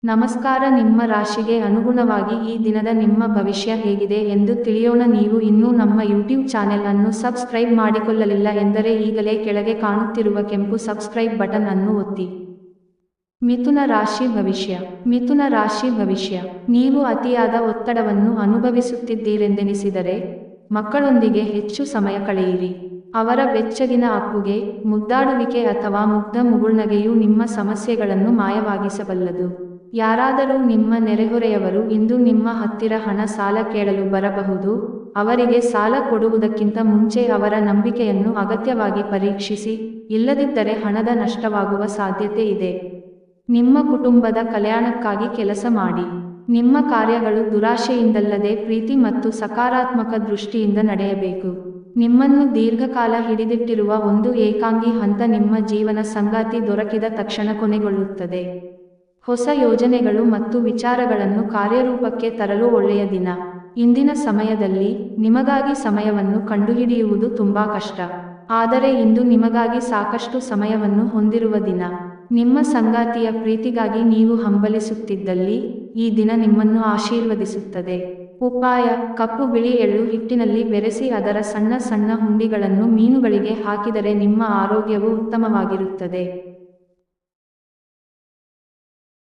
ನಮಸ್ಕಾರ. ನಿಮ್ಮ ರಾಶಿಗೆ ಅನುಗುಣವಾಗಿ ಈ ದಿನದ ನಿಮ್ಮ ಭವಿಷ್ಯ ಹೇಗಿದೆ ಎಂದು ತಿಳಿಯೋಣ. ನೀವು ಇನ್ನೂ ನಮ್ಮ ಯೂಟ್ಯೂಬ್ ಚಾನೆಲ್ ಅನ್ನು ಸಬ್ಸ್ಕ್ರೈಬ್ ಮಾಡಿಕೊಳ್ಳಲಿಲ್ಲ ಎಂದರೆ ಈಗಲೇ ಕೆಳಗೆ ಕಾಣುತ್ತಿರುವ ಕೆಂಪು ಸಬ್ಸ್ಕ್ರೈಬ್ ಬಟನ್ ಅನ್ನು ಒತ್ತಿ. ಮಿಥುನ ರಾಶಿ ಭವಿಷ್ಯ. ಮಿಥುನ ರಾಶಿ ಭವಿಷ್ಯ. ನೀವು ಅತಿಯಾದ ಒತ್ತಡವನ್ನು ಅನುಭವಿಸುತ್ತಿದ್ದೀರೆಂದೆನಿಸಿದರೆ ಮಕ್ಕಳೊಂದಿಗೆ ಹೆಚ್ಚು ಸಮಯ ಕಳೆಯಿರಿ. ಅವರ ಬೆಚ್ಚಗಿನ ಅಪ್ಪುಗೆ, ಮುದ್ದಾಡುವಿಕೆ ಅಥವಾ ಮುಗ್ಧ ಮುಗುಳ್ನಗೆಯು ನಿಮ್ಮ ಸಮಸ್ಯೆಗಳನ್ನು ಮಾಯವಾಗಿಸಬಲ್ಲದು. ಯಾರಾದರೂ ನಿಮ್ಮ ನೆರೆಹೊರೆಯವರು ಇಂದು ನಿಮ್ಮ ಹತ್ತಿರ ಹಣ ಸಾಲ ಕೇಳಲು ಬರಬಹುದು. ಅವರಿಗೆ ಸಾಲ ಕೊಡುವುದಕ್ಕಿಂತ ಮುಂಚೆ ಅವರ ನಂಬಿಕೆಯನ್ನು ಅಗತ್ಯವಾಗಿ ಪರೀಕ್ಷಿಸಿ, ಇಲ್ಲದಿದ್ದರೆ ಹಣದ ನಷ್ಟವಾಗುವ ಸಾಧ್ಯತೆ ಇದೆ. ನಿಮ್ಮ ಕುಟುಂಬದ ಕಲ್ಯಾಣಕ್ಕಾಗಿ ಕೆಲಸ ಮಾಡಿ. ನಿಮ್ಮ ಕಾರ್ಯಗಳು ದುರಾಶೆಯಿಂದಲ್ಲದೆ ಪ್ರೀತಿ ಮತ್ತು ಸಕಾರಾತ್ಮಕ ದೃಷ್ಟಿಯಿಂದ ನಡೆಯಬೇಕು. ನಿಮ್ಮನ್ನು ದೀರ್ಘಕಾಲ ಹಿಡಿದಿಟ್ಟಿರುವ ಒಂದು ಏಕಾಂಗಿ ಹಂತ ನಿಮ್ಮ ಜೀವನ ಸಂಗಾತಿ ದೊರಕಿದ ತಕ್ಷಣ ಕೊನೆಗೊಳ್ಳುತ್ತದೆ. ಹೊಸ ಯೋಜನೆಗಳು ಮತ್ತು ವಿಚಾರಗಳನ್ನು ಕಾರ್ಯರೂಪಕ್ಕೆ ತರಲು ಒಳ್ಳೆಯ ದಿನ. ಇಂದಿನ ಸಮಯದಲ್ಲಿ ನಿಮಗಾಗಿ ಸಮಯವನ್ನು ಕಂಡುಹಿಡಿಯುವುದು ತುಂಬಾ ಕಷ್ಟ. ಆದರೆ ಇಂದು ನಿಮಗಾಗಿ ಸಾಕಷ್ಟು ಸಮಯವನ್ನು ಹೊಂದಿರುವ ದಿನ. ನಿಮ್ಮ ಸಂಗಾತಿಯ ಪ್ರೀತಿಗಾಗಿ ನೀವು ಹಂಬಲಿಸುತ್ತಿದ್ದಲ್ಲಿ ಈ ದಿನ ನಿಮ್ಮನ್ನು ಆಶೀರ್ವದಿಸುತ್ತದೆ. ಉಪಾಯ: ಕಪ್ಪು ಬಿಳಿ ಎಳ್ಳು ಹಿಟ್ಟಿನಲ್ಲಿ ಬೆರೆಸಿ ಅದರ ಸಣ್ಣ ಸಣ್ಣ ಹುಂಡಿಗಳನ್ನು ಮೀನುಗಳಿಗೆ ಹಾಕಿದರೆ ನಿಮ್ಮ ಆರೋಗ್ಯವು ಉತ್ತಮವಾಗಿರುತ್ತದೆ.